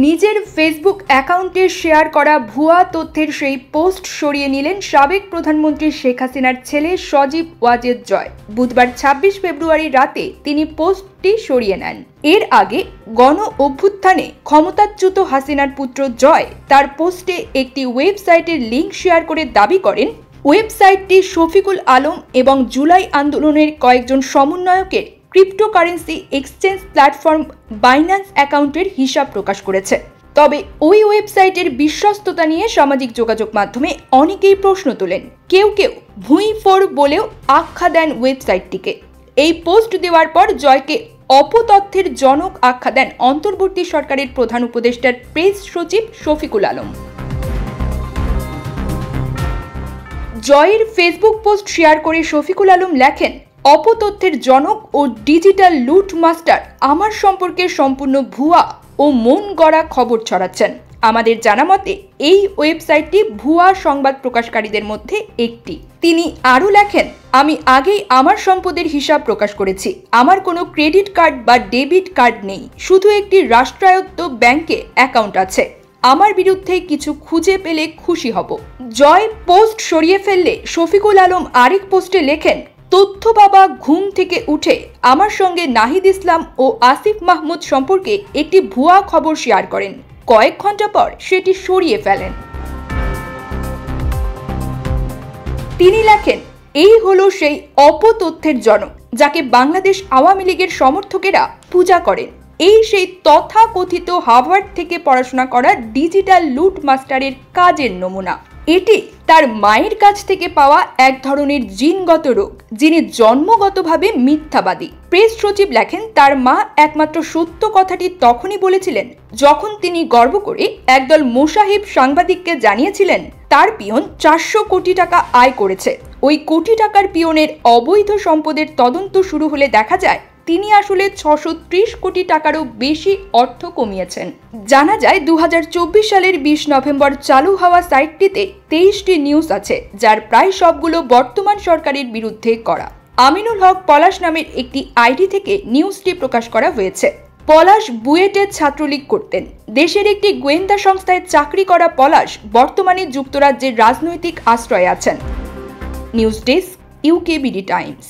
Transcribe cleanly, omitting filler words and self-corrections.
নিজের ফেসবুক অ্যাকাউন্টে শেয়ার করা ভুয়া তথ্যের সেই পোস্ট সরিয়ে নিলেন সাবেক প্রধানমন্ত্রী শেখ হাসিনার ছেলে সজীব ওয়াজেদ জয়। বুধবার ২৬ ফেব্রুয়ারি রাতে তিনি পোস্টটি সরিয়ে নেন। এর আগে গণ অভ্যুত্থানে ক্ষমতাচ্যুত হাসিনার পুত্র জয় তার পোস্টে একটি ওয়েবসাইটের লিঙ্ক শেয়ার করে দাবি করেন ওয়েবসাইটটি শফিকুল আলম এবং জুলাই আন্দোলনের কয়েকজন সমন্বয়কের ক্রিপ্টোকারেন্সি এক্সচেঞ্জ প্ল্যাটফর্ম বাইন্যান্স অ্যাকাউন্টের হিসাব প্রকাশ করেছে। তবে ওই ওয়েবসাইটের বিশ্বস্ততা নিয়ে সামাজিক যোগাযোগ মাধ্যমে অনেকেই প্রশ্ন তোলেন। কেউ কেউ ভুঁইফোর বলেও আখ্যা দেন ওয়েবসাইটটিকে। এই পোস্ট দেওয়ার পর জয়কে অপতথ্যের জনক আখ্যা দেন অন্তর্বর্তী সরকারের প্রধান উপদেষ্টার প্রেস সচিব শফিকুল আলম। জয়ের ফেসবুক পোস্ট শেয়ার করে শফিকুল আলম লেখেন, অপতথ্যের জনক ও ডিজিটাল লুট মাস্টার আমার সম্পর্কে সম্পূর্ণ ভুয়া ও মন গড়া খবর ছড়াচ্ছেন। আমাদের জানা মতে এই ওয়েবসাইটটি ভুয়া সংবাদ প্রকাশকারীদের মধ্যে একটি। তিনি আরও লেখেন, আমি আগেই আমার সম্পদের হিসাব প্রকাশ করেছি। আমার কোনো ক্রেডিট কার্ড বা ডেবিট কার্ড নেই, শুধু একটি রাষ্ট্রায়ত্ত ব্যাংকে অ্যাকাউন্ট আছে। আমার বিরুদ্ধে কিছু খুঁজে পেলে খুশি হব। জয় পোস্ট সরিয়ে ফেললে শফিকুল আলম আরেক পোস্টে লেখেন, তথ্য বাবা ঘুম থেকে উঠে আমার সঙ্গে নাহিদ ইসলাম ও আসিফ মাহমুদ সম্পর্কে একটি ভুয়া খবর শেয়ার করেন। কয়েক ঘন্টা পর সেটি সরিয়ে ফেলেন। তিনি লেখেন, এই হলো সেই অপতথ্যের জনক যাকে বাংলাদেশ আওয়ামী লীগের সমর্থকেরা পূজা করেন। এই সেই তথাকথিত হার্ভার্ড থেকে পড়াশোনা করা ডিজিটাল লুট মাস্টারের কাজের নমুনা। এটি তার মায়ের কাছ থেকে পাওয়া এক ধরনের জিনগত রোগ, যিনি জন্মগতভাবে মিথ্যাবাদী। প্রেস সচিব লেখেন, তার মা একমাত্র সত্য কথাটি তখনই বলেছিলেন যখন তিনি গর্ব করে একদল মোসাহিব সাংবাদিককে জানিয়েছিলেন তার পিয়ন ৪০০ কোটি টাকা আয় করেছে। ওই কোটি টাকার পিয়নের অবৈধ সম্পদের তদন্ত শুরু হলে দেখা যায় তিনি আসলে ৬৩০ কোটি টাকারও বেশি অর্থ কমিয়েছেন। জানা যায় ২০২৪ সালের ২০ নভেম্বর চালু হওয়া সাইটটিতে ২৩টি নিউজ আছে, যার প্রায় সবগুলো বর্তমান সরকারের বিরুদ্ধে করা। আমিনুল হক পলাশ নামের একটি আইডি থেকে নিউজটি প্রকাশ করা হয়েছে। পলাশ বুয়েটে ছাত্রলীগ করতেন। দেশের একটি গোয়েন্দা সংস্থায় চাকরি করা পলাশ বর্তমানে যুক্তরাজ্যের রাজনৈতিক আশ্রয়ে আছেন। News desk, UKBD Times.